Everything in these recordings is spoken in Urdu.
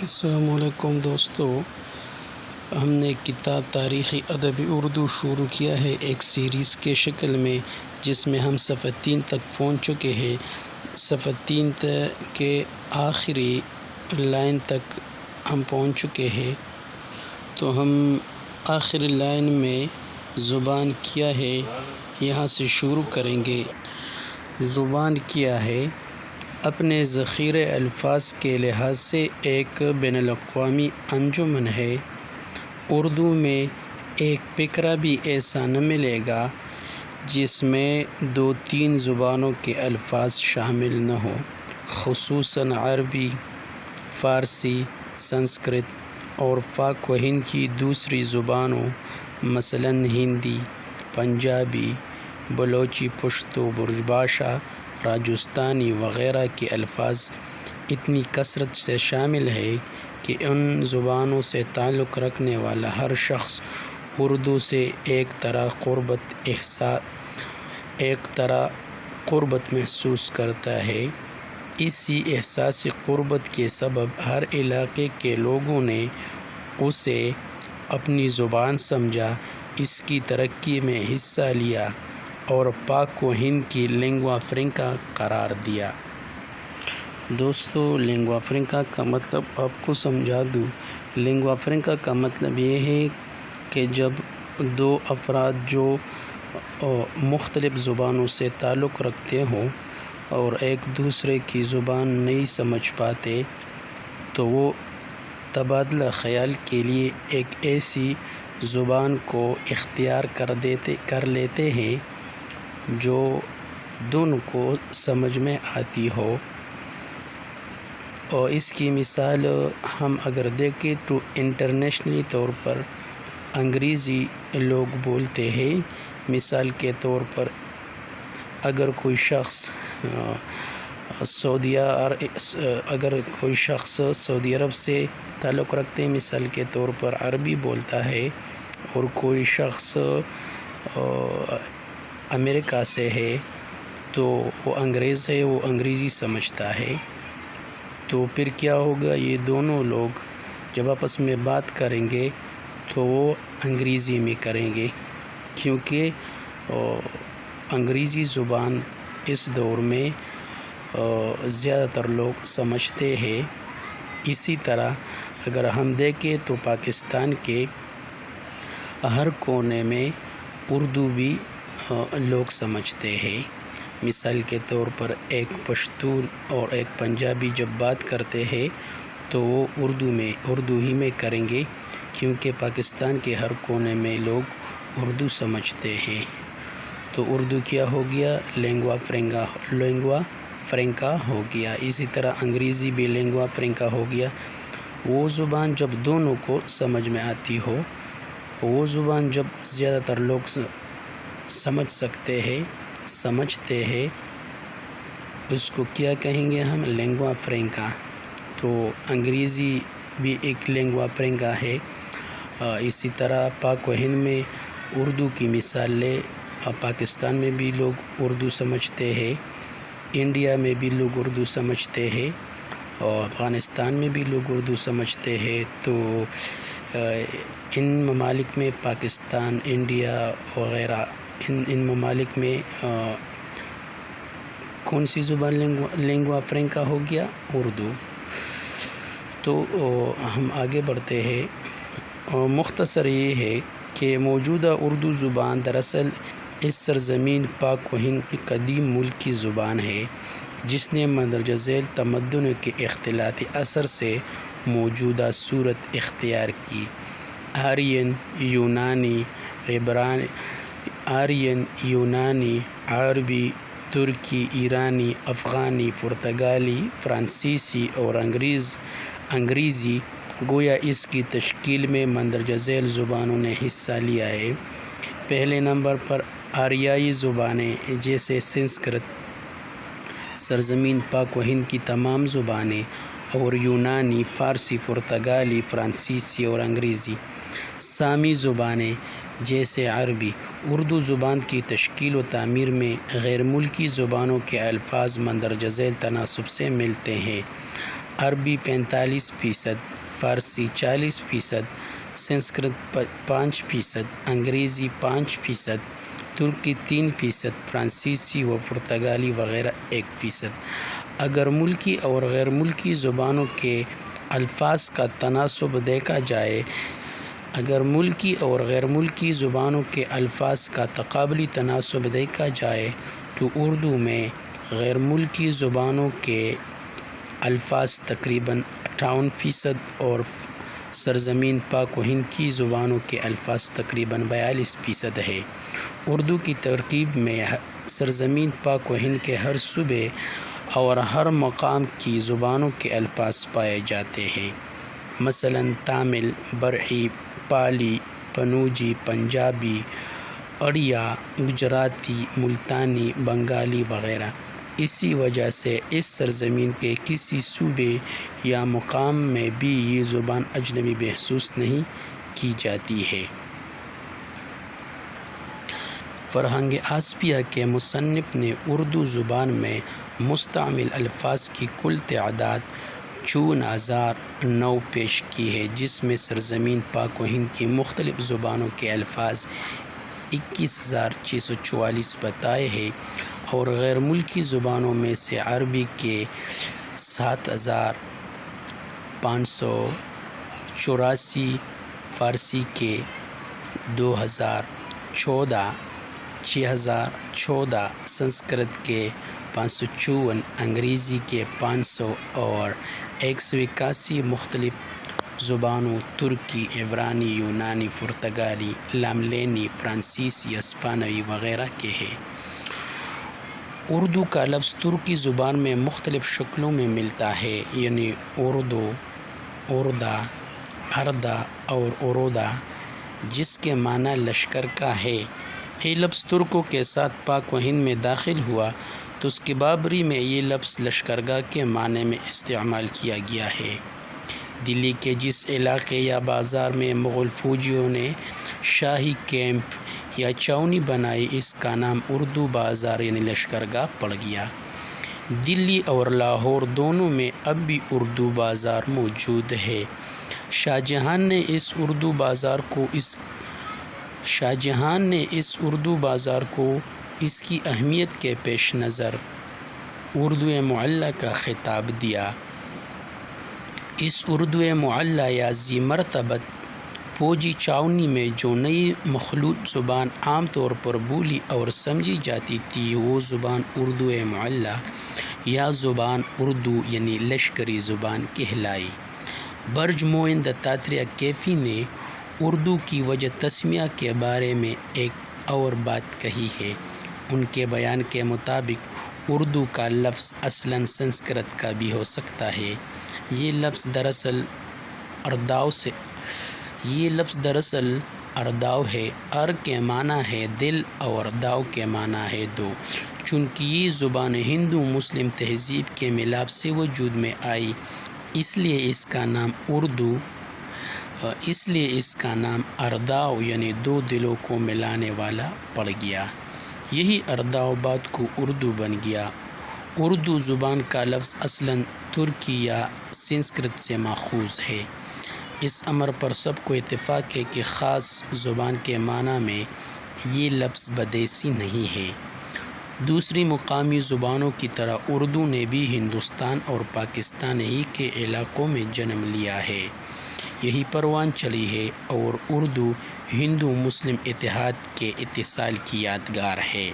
السلام علیکم دوستو، ہم نے کتاب تاریخی ادب اردو شروع کیا ہے ایک سیریز کے شکل میں، جس میں ہم صفحہ 3 تک پہنچ چکے ہیں۔ صفحہ 3 کے آخری لائن تک ہم پہنچ چکے ہیں، تو ہم آخری لائن میں زبان کیا ہے یہاں سے شروع کریں گے۔ زبان کیا ہے؟ اپنے ذخیرہ الفاظ کے لحاظ سے ایک بین الاقوامی انجمن ہے۔ اردو میں ایک فقرہ بھی ایسا نہ ملے گا جس میں 2-3 زبانوں کے الفاظ شامل نہ ہوں، خصوصاً عربی، فارسی، سنسکرت اور پاک و ہند کی دوسری زبانوں مثلاً ہندی، پنجابی، بلوچی، پشتو، برج بھاشا، راجستانی وغیرہ کے الفاظ اتنی کثرت سے شامل ہے کہ ان زبانوں سے تعلق رکھنے والا ہر شخص اردو سے ایک طرح قربت محسوس کرتا ہے۔ اسی احساس قربت کے سبب ہر علاقے کے لوگوں نے اسے اپنی زبان سمجھا، اس کی ترقی میں حصہ لیا اور پاک و ہند کی لنگوا فرنکا قرار دیا۔ دوستو، لنگوا فرنکا کا مطلب آپ کو سمجھا دوں۔ لنگوا فرنکا کا مطلب یہ ہے کہ جب دو افراد جو مختلف زبانوں سے تعلق رکھتے ہوں اور ایک دوسرے کی زبان نہیں سمجھ پاتے، تو وہ تبادلہ خیال کے لیے ایک ایسی زبان کو اختیار کر لیتے ہیں جو دونوں کو سمجھ میں آتی ہو۔ اور اس کی مثال ہم اگر دیکھیں تو انٹرنیشنلی طور پر انگریزی لوگ بولتے ہیں۔ مثال کے طور پر اگر کوئی شخص سعودی عرب سے تعلق رکھتے ہیں، مثال کے طور پر عربی بولتا ہے، اور کوئی شخص امریکہ سے ہے تو وہ انگریز ہے، وہ انگریزی سمجھتا ہے، تو پھر کیا ہوگا؟ یہ دونوں لوگ جب آپس میں بات کریں گے تو وہ انگریزی میں کریں گے، کیونکہ انگریزی زبان اس دور میں زیادہ تر لوگ سمجھتے ہیں۔ اسی طرح اگر ہم دیکھیں تو پاکستان کے ہر کونے میں اردو بھی لوگ سمجھتے ہیں۔ مثال کے طور پر ایک پشتون اور ایک پنجابی جب بات کرتے ہیں تو وہ اردو ہی میں کریں گے، کیونکہ پاکستان کے ہر کونے میں لوگ اردو سمجھتے ہیں۔ تو اردو کیا ہو گیا؟ لنگوا فرنکا ہو گیا۔ اسی طرح انگریزی بھی لنگوا فرنکا ہو گیا۔ وہ زبان جب دونوں کو سمجھ میں آتی ہو، وہ زبان جب زیادہ تر لوگ سمجھتے ہیں، اس کو کیا کہیں گے ہم؟ لنگوا فرنکا۔ تو انگریزی بھی ایک لنگوا فرنکا ہے۔ اسی طرح پاک و ہند میں اردو کی مثال لے، پاکستان میں بھی لوگ اردو سمجھتے ہیں، انڈیا میں بھی لوگ اردو سمجھتے ہیں، اور افغانستان میں بھی لوگ اردو سمجھتے ہیں۔ تو ان ممالک میں، پاکستان، انڈیا وغیرہ، ان ممالک میں کون سی زبان لنگوا فرنکا ہو گیا؟ اردو۔ تو ہم آگے بڑھتے ہیں۔ مختصر یہ ہے کہ موجودہ اردو زبان دراصل اس سرزمین پاک و ہند کی قدیم ملکی زبان ہے، جس نے مندرجہ ذیل تمدن کے اختلاطی اثر سے موجودہ صورت اختیار کی۔ آرین، یونانی، عربی، ترکی، ایرانی، افغانی، پرتگالی، فرانسیسی اور انگریزی گویا اس کی تشکیل میں مندرجہ ذیل زبانوں نے حصہ لیا ہے۔ پہلے نمبر پر آریائی زبانیں جیسے سنسکرت، سرزمین پاک و ہند کی تمام زبانیں، اور یونانی، فارسی، پرتگالی، فرانسیسی اور انگریزی۔ سامی زبانیں جیسے عربی۔ اردو زبان کی تشکیل و تعمیر میں غیر ملکی زبانوں کے الفاظ مندرجہ ذیل تناسب سے ملتے ہیں۔ عربی 45%، فارسی 40%، سنسکرت 5%، انگریزی 5%، ترکی 3%، فرانسیسی و پرتگالی وغیرہ 1%۔ اگر ملکی اور غیر ملکی زبانوں کے الفاظ کا تناسب دیکھا جائے، اگر ملکی اور غیر ملکی زبانوں کے الفاظ کا تقابلی تناسب دیکھا جائے تو اردو میں غیر ملکی زبانوں کے الفاظ تقریباً 58% اور سرزمین پاک و ہند کی زبانوں کے الفاظ تقریباً 42% ہے۔ اردو کی ترکیب میں سرزمین پاک و ہند کے ہر صوبے اور ہر مقام کی زبانوں کے الفاظ پائے جاتے ہیں، مثلاً تامل، برہی، پالی، کنوجی، پنجابی، اڑیا، گجراتی، ملتانی، بنگالی وغیرہ۔ اسی وجہ سے اس سرزمین کے کسی صوبے یا مقام میں بھی یہ زبان اجنبی محسوس نہیں کی جاتی ہے۔ فرہنگ آسیہ کے مصنف نے اردو زبان میں مستعمل الفاظ کی کل تعداد 54,009 پیش کی ہے، جس میں سرزمین پاک و ہند کی مختلف زبانوں کے الفاظ 21,644 بتائے ہیں، اور غیر ملکی زبانوں میں سے عربی کے 7,584، فارسی کے 2,014، 6,014، سنسکرت کے 554، انگریزی کے 500 اور 181 مختلف زبانوں ترکی، عبرانی، یونانی، پرتگالی، لاملینی، فرانسیسی، اسپانوی وغیرہ کے ہیں۔ اردو کا لفظ ترکی زبان میں مختلف شکلوں میں ملتا ہے، یعنی اردو، اردا، اردا اور ارودا، جس کے معنی لشکر کا ہے۔ یہ لفظ ترکوں کے ساتھ پاک و ہند میں داخل ہوا تو اس کی برابری میں یہ لفظ لشکرگاہ کے معنی میں استعمال کیا گیا ہے۔ دلی کے جس علاقے یا بازار میں مغل فوجیوں نے شاہی کیمپ یا چھاؤنی بنائی، اس کا نام اردو بازار یعنی لشکرگاہ پڑ گیا۔ دلی اور لاہور دونوں میں اب بھی اردو بازار موجود ہے۔ شاہجہاں نے اس اردو بازار کو اس کی اہمیت کے پیش نظر اردو معلیٰ کا خطاب دیا۔ اس اردو معلیٰ یا ذی مرتبت فوجی چھاؤنی میں جو نئی مخلوط زبان عام طور پر بولی اور سمجھی جاتی تھی، وہ زبان اردو معلیٰ یا زبان اردو یعنی لشکری زبان کہلائی۔ برج معین دتاتریہ کیفی نے اردو کی وجہ تسمیہ کے بارے میں ایک اور بات کہی ہے۔ ان کے بیان کے مطابق اردو کا لفظ اصلاً سنسکرت کا بھی ہو سکتا ہے۔ یہ لفظ دراصل ارداؤ ہے۔ ار کے معنی ہے دل اور داؤ کے معنی ہے دو۔ چونکہ یہ زبان ہندو مسلم تہذیب کے ملاپ سے وجود میں آئی، اس لیے اس کا نام ارداؤ یعنی دو دلوں کو ملانے والا پڑ گیا۔ یہی ارداؤ بعد کو اردو بن گیا۔ اردو زبان کا لفظ اصلاً ترکی یا سنسکرت سے ماخوذ ہے۔ اس امر پر سب کو اتفاق ہے کہ خاص زبان کے معنی میں یہ لفظ بدیسی نہیں ہے۔ دوسری مقامی زبانوں کی طرح اردو نے بھی ہندوستان اور پاکستان ہی کے علاقوں میں جنم لیا ہے، یہی پروان چڑھی ہے، اور اردو ہندو مسلم اتحاد کے اتصال کی یادگار ہے۔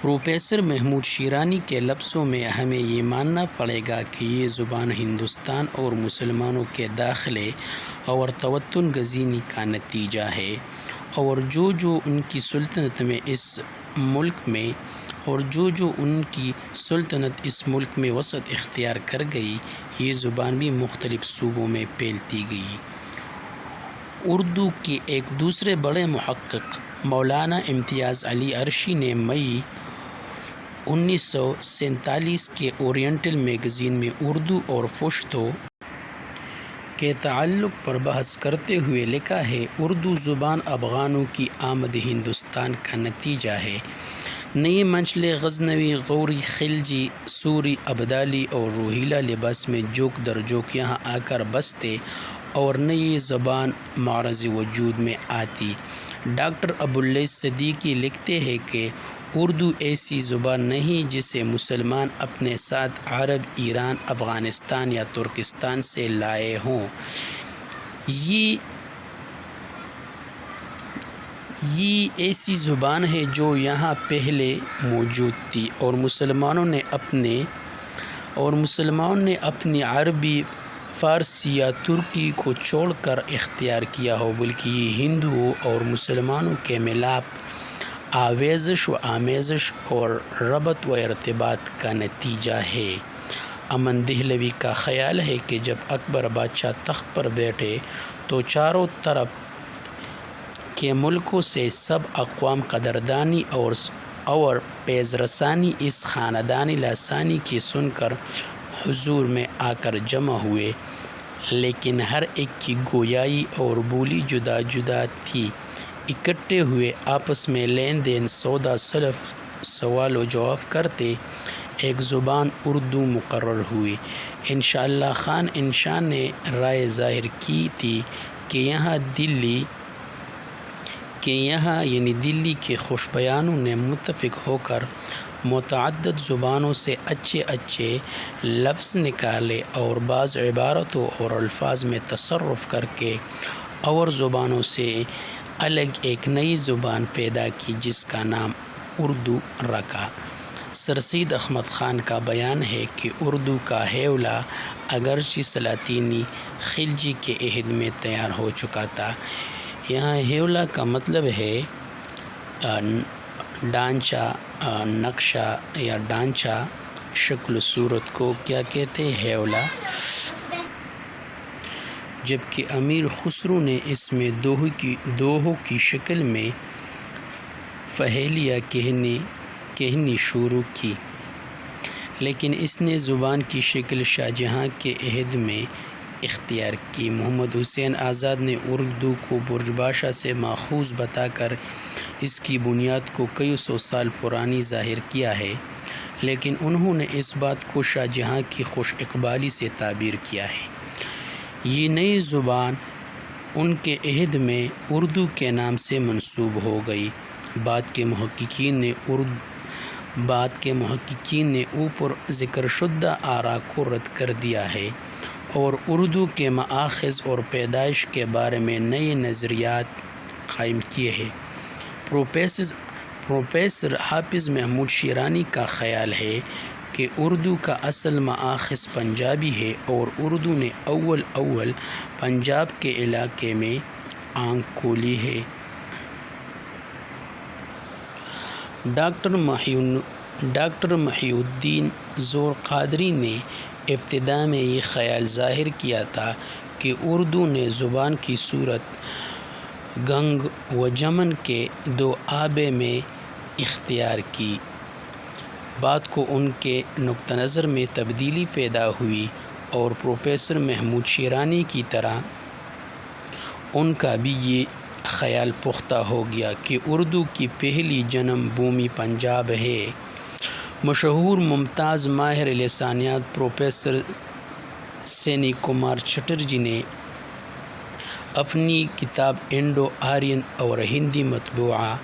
پروفیسر محمود شیرانی کے لفظوں میں ہمیں یہ ماننا پڑے گا کہ یہ زبان ہندوستان اور مسلمانوں کے داخلے اور توطن گزینی کا نتیجہ ہے، اور جو ان کی سلطنت اس ملک میں وسعت اختیار کر گئی، یہ زبان بھی مختلف صوبوں میں پھیلتی گئی۔ اردو کے ایک دوسرے بڑے محقق مولانا امتیاز علی عرشی نے مئی 1947 کے اورینٹل میگزین میں اردو اور پشتو کے تعلق پر بحث کرتے ہوئے لکھا ہے، اردو زبان افغانوں کی آمد ہندوستان کا نتیجہ ہے، نئی منچل غزنوی، غوری، خلجی، سوری، ابدالی اور روہیلا لباس میں جوک در جوک یہاں آ کر بستے اور نئی زبان معرض وجود میں آتی۔ ڈاکٹر ابواللیث صدیقی لکھتے ہیں کہ اردو ایسی زبان نہیں جسے مسلمان اپنے ساتھ عرب، ایران، افغانستان یا ترکستان سے لائے ہوں۔ یہ ایسی زبان ہے جو یہاں پہلے موجود تھی اور مسلمانوں نے اپنی عربی، فارسی یا ترکی کو چھوڑ کر اختیار کیا ہو، بلکہ یہ ہندوؤں اور مسلمانوں کے ملاپ، آمیزش اور ربط و ارتباط کا نتیجہ ہے۔ امن دہلوی کا خیال ہے کہ جب اکبر بادشاہ تخت پر بیٹھے تو چاروں طرف کے ملکوں سے سب اقوام قدردانی اور پیز رسانی اس خاندانی لسانی کی سن کر حضور میں آ کر جمع ہوئے، لیکن ہر ایک کی گویائی اور بولی جدا جدا تھی۔ اکٹھے ہوئے آپس میں لین دین، سودا سلف، سوال و جواب کرتے، ایک زبان اردو مقرر ہوئی۔ انشاءاللہ خان انشا نے رائے ظاہر کی تھی کہ یہاں یعنی دلی کے خوش بیانوں نے متفق ہو کر متعدد زبانوں سے اچھے لفظ نکالے اور بعض عبارتوں اور الفاظ میں تصرف کر کے اور زبانوں سے الگ ایک نئی زبان پیدا کی جس کا نام اردو رکھا۔ سر سید احمد خان کا بیان ہے کہ اردو کا حوالہ اگرچہ سلاطینی خلجی کے عہد میں تیار ہو چکا تھا۔ یہاں حوالہ کا مطلب ہے ڈھانچہ، نقشہ یا ڈھانچہ، شکل و صورت کو کیا کہتے ہیں؟ حوالہ۔ جبکہ امیر خسرو نے اس میں دوہوں کی شکل میں پہیلیاں کہنی شروع کی، لیکن اس نے زبان کی شکل شاہ جہاں کے عہد میں اختیار کی۔ محمد حسین آزاد نے اردو کو برج بھاشا سے ماخوذ بتا کر اس کی بنیاد کو کئی سو سال پرانی ظاہر کیا ہے، لیکن انہوں نے اس بات کو شاہ جہاں کی خوش اقبالی سے تعبیر کیا ہے۔ یہ نئی زبان ان کے عہد میں اردو کے نام سے منسوب ہو گئی۔ بعد کے محققین نے اوپر ذکر شدہ آراء کو رد کر دیا ہے اور اردو کے مآخذ اور پیدائش کے بارے میں نئے نظریات قائم کیے ہیں۔ پروفیسر حافظ محمود شیرانی کا خیال ہے کہ اردو کا اصل مآخذ پنجابی ہے اور اردو نے اول پنجاب کے علاقے میں آنکھ کھولی ہے۔ ڈاکٹر محی الدین زور قادری نے ابتدا میں یہ خیال ظاہر کیا تھا کہ اردو نے زبان کی صورت گنگ و جمن کے دو آبے میں اختیار کی۔ بعد کو ان کے نقطہ نظر میں تبدیلی پیدا ہوئی اور پروفیسر محمود شیرانی کی طرح ان کا بھی یہ خیال پختہ ہو گیا کہ اردو کی پہلی جنم بھومی پنجاب ہے۔ مشہور ممتاز ماہر لسانیات پروفیسر سینی کمار چٹرجی نے اپنی کتاب انڈو آرین اور ہندی مطبوعہ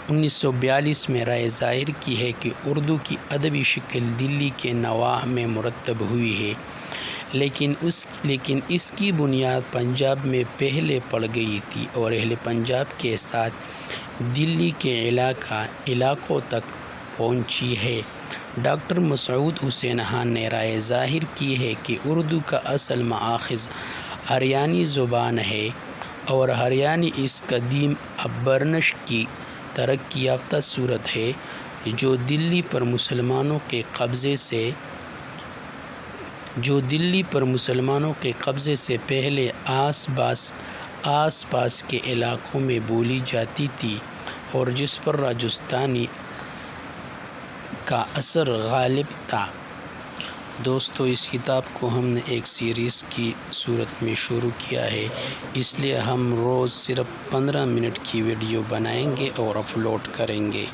1942 میں رائے ظاہر کی ہے کہ اردو کی ادبی شکل دلی کے نواح میں مرتب ہوئی ہے، لیکن اس کی بنیاد پنجاب میں پہلے پڑ گئی تھی اور اہل پنجاب کے ساتھ دلی کے علاقوں تک پہنچی ہے۔ ڈاکٹر مسعود حسین خان نے رائے ظاہر کی ہے کہ اردو کا اصل مآخذ ہریانی زبان ہے اور ہریانی اس قدیم ابرنش کی ترقی یافتہ صورت ہے جو دلی پر مسلمانوں کے قبضے سے پہلے آس پاس کے علاقوں میں بولی جاتی تھی اور جس پر راجستانی کا اثر غالب تھا۔ دوستو، اس کتاب کو ہم نے ایک سیریز کی صورت میں شروع کیا ہے، اس لیے ہم روز صرف 15 منٹ کی ویڈیو بنائیں گے اور اپلوڈ کریں گے۔